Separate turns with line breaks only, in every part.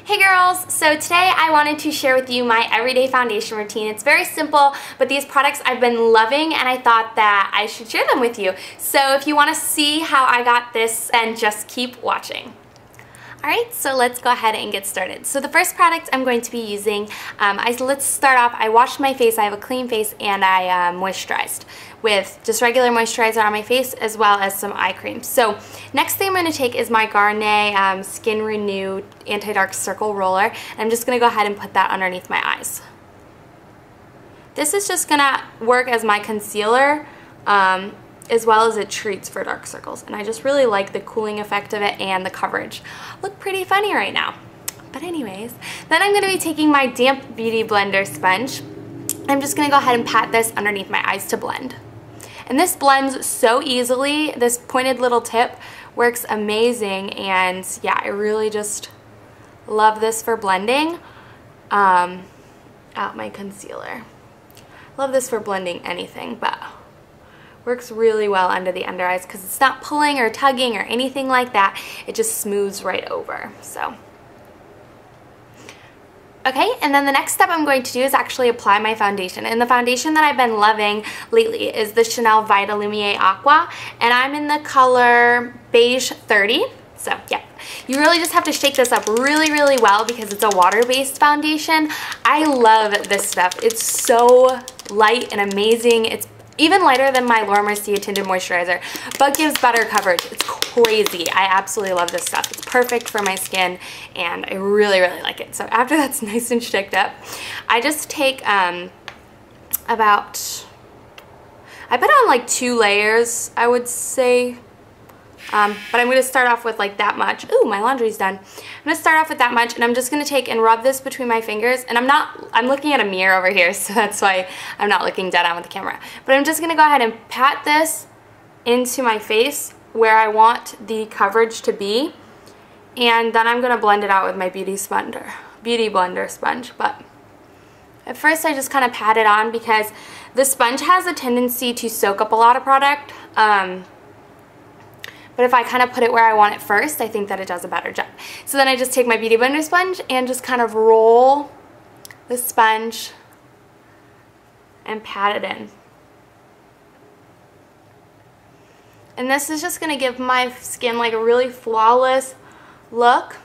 Hey girls! So today I wanted to share with you my everyday foundation routine. It's very simple, but these products I've been loving and I thought that I should share them with you. So if you want to see how I got this, then just keep watching. Alright, so let's go ahead and get started. So the first product I'm going to be using, let's start off, I washed my face, I have a clean face, and I moisturized with just regular moisturizer on my face as well as some eye cream. So next thing I'm going to take is my Garnier Skin Renew Anti-Dark Circle Roller, and I'm just going to go ahead and put that underneath my eyes. This is just going to work as my concealer, as well as it treats for dark circles, and I just really like the cooling effect of it and the coverage. Look pretty funny right now. But anyways, then I'm going to be taking my damp beauty blender sponge. I'm just going to go ahead and pat this underneath my eyes to blend. And this blends so easily. This pointed little tip works amazing, and yeah, I really just love this for blending out my concealer. Love this for blending anything, but works really well under the under eyes because it's not pulling or tugging or anything like that. It just smooths right over. So okay, and then the next step I'm going to do is actually apply my foundation. And the foundation that I've been loving lately is the Chanel Vitalumiere Aqua, and I'm in the color Beige 30. So yeah, you really just have to shake this up really, really well because it's a water-based foundation. I love this stuff. It's so light and amazing. It's even lighter than my Laura Mercier Tinted Moisturizer, but gives better coverage. It's crazy. I absolutely love this stuff. It's perfect for my skin, and I really, really like it. So after that's nice and shaked up, I just take I put on like 2 layers, I would say. But I'm going to start off with like that much. Ooh, my laundry's done. I'm going to start off with that much, and I'm just going to take and rub this between my fingers. And I'm looking at a mirror over here, so that's why I'm not looking dead on with the camera. But I'm just going to go ahead and pat this into my face where I want the coverage to be. And then I'm going to blend it out with my beauty blender sponge. But at first I just kind of pat it on because the sponge has a tendency to soak up a lot of product. But if I kind of put it where I want it first, I think that it does a better job. So then I just take my Beauty Blender sponge and just kind of roll the sponge and pat it in. And this is just going to give my skin like a really flawless look.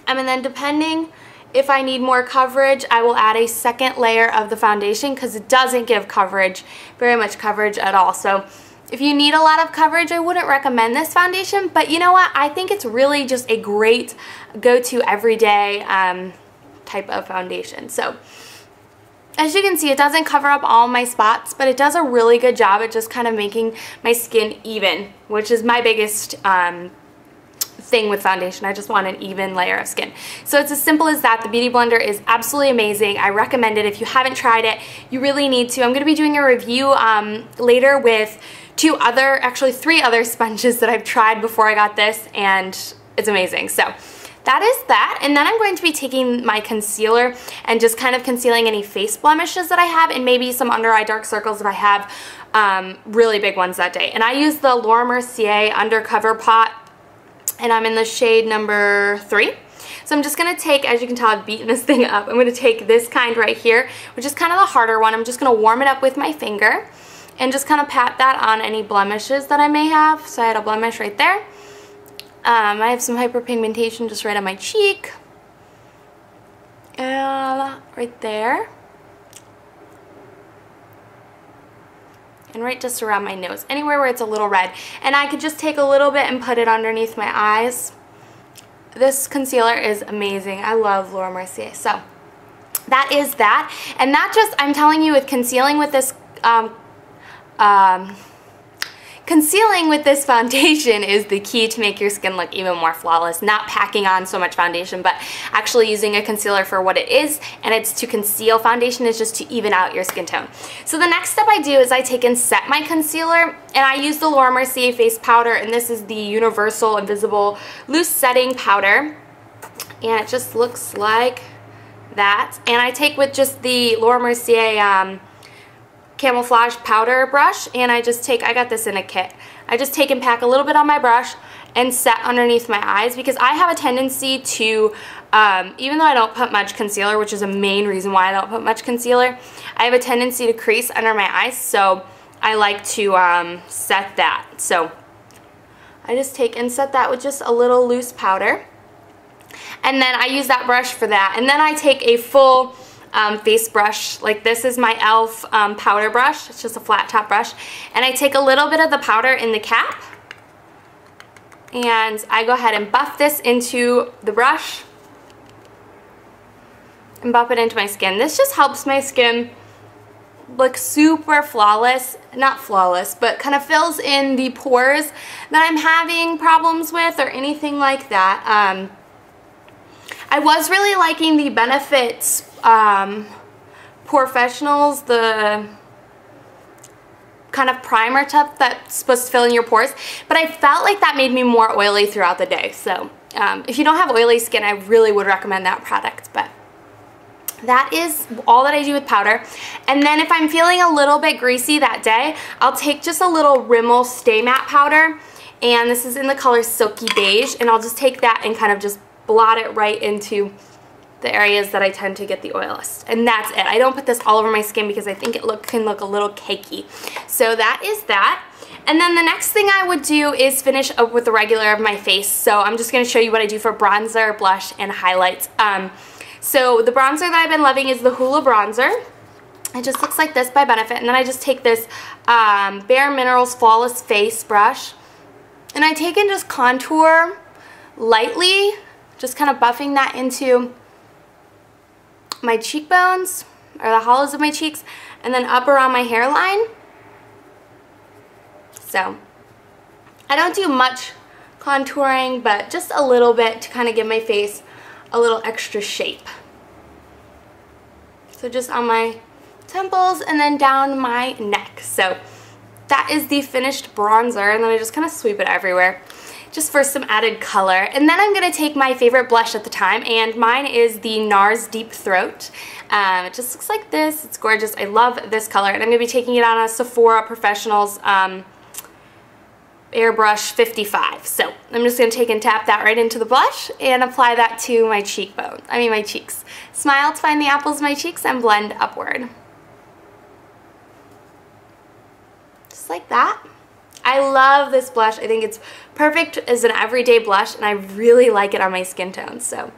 And then depending if I need more coverage, I will add a second layer of the foundation because it doesn't give coverage, very much coverage at all. So if you need a lot of coverage, I wouldn't recommend this foundation, but you know what? I think it's really just a great go-to everyday type of foundation. So as you can see, it doesn't cover up all my spots, but it does a really good job at just kind of making my skin even, which is my biggest thing with foundation. I just want an even layer of skin. So it's as simple as that. The Beauty Blender is absolutely amazing. I recommend it. If you haven't tried it, you really need to. I'm going to be doing a review later with 3 other sponges that I've tried before I got this, and it's amazing. So that is that. And then I'm going to be taking my concealer and just kind of concealing any face blemishes that I have, and maybe some under eye dark circles if I have really big ones that day. And I use the Laura Mercier Undercover Pot, and I'm in the shade number 3. So I'm just going to take, as you can tell, I've beaten this thing up. I'm going to take this kind right here, which is kind of the harder one. I'm just going to warm it up with my finger and just kind of pat that on any blemishes that I may have. So I had a blemish right there. I have some hyperpigmentation just right on my cheek. Right there. And right just around my nose, anywhere where it's a little red. And I could just take a little bit and put it underneath my eyes. This concealer is amazing. I love Laura Mercier. So that is that. And that just, I'm telling you, with concealing with this foundation is the key to make your skin look even more flawless. Not packing on so much foundation, but actually using a concealer for what it is, and it's to conceal. Foundation is just to even out your skin tone. So the next step I do is I take and set my concealer, and I use the Laura Mercier face powder, and this is the Universal Invisible Loose Setting Powder, and it just looks like that. And I take with just the Laura Mercier camouflage powder brush, and I got this in a kit. I just take and pack a little bit on my brush, and set underneath my eyes, because I have a tendency to, even though I don't put much concealer, which is a main reason why I don't put much concealer, I have a tendency to crease under my eyes, so I like to set that. So I just take and set that with just a little loose powder. And then I use that brush for that. And then I take a full face brush. Like this is my e.l.f. Powder brush. It's just a flat top brush. And I take a little bit of the powder in the cap. And I go ahead and buff this into the brush. And buff it into my skin. This just helps my skin look super flawless. Not flawless, but kind of fills in the pores that I'm having problems with or anything like that. I was really liking the Benefits Professionals, the kind of primer stuff that's supposed to fill in your pores, but I felt like that made me more oily throughout the day. So if you don't have oily skin, I really would recommend that product. But that is all that I do with powder. And then if I'm feeling a little bit greasy that day, I'll take just a little Rimmel Stay Matte powder, and this is in the color Silky Beige, and I'll just take that and kind of just blot it right into the areas that I tend to get the oiliest. And that's it. I don't put this all over my skin because I think it can look a little cakey. So that is that. And then the next thing I would do is finish up with the regular of my face. So I'm just going to show you what I do for bronzer, blush, and highlights. So the bronzer that I've been loving is the Hoola bronzer. It just looks like this by Benefit. And then I just take this Bare Minerals Flawless Face brush, and I take and just contour lightly, just kind of buffing that into my cheekbones, or the hollows of my cheeks, and then up around my hairline. So I don't do much contouring, but just a little bit to kind of give my face a little extra shape. So just on my temples and then down my neck. So that is the finished bronzer, and then I just kind of sweep it everywhere just for some added color. And then I'm going to take my favorite blush at the time, and mine is the NARS Deep Throat. It just looks like this. It's gorgeous. I love this color, and I'm going to be taking it on a Sephora Professionals Airbrush 55. So I'm just going to take and tap that right into the blush and apply that to my cheekbone. My cheeks. Smile to find the apples of my cheeks and blend upward. Just like that. I love this blush. I think it's perfect as an everyday blush, and I really like it on my skin tone. So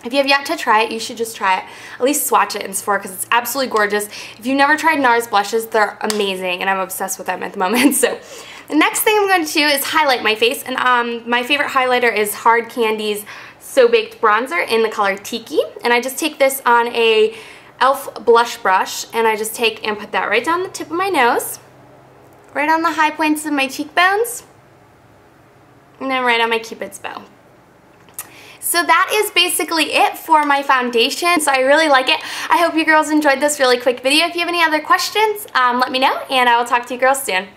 if you have yet to try it, you should just try it. At least swatch it in Sephora because it's absolutely gorgeous. If you've never tried NARS blushes, they're amazing, and I'm obsessed with them at the moment. So the next thing I'm going to do is highlight my face, and my favorite highlighter is Hard Candy's So Baked Bronzer in the color Tiki, and I just take this on a e.l.f. blush brush, and I just take and put that right down the tip of my nose, right on the high points of my cheekbones, and then right on my cupid's bow. So that is basically it for my foundation. So I really like it. I hope you girls enjoyed this really quick video. If you have any other questions, let me know, and I will talk to you girls soon.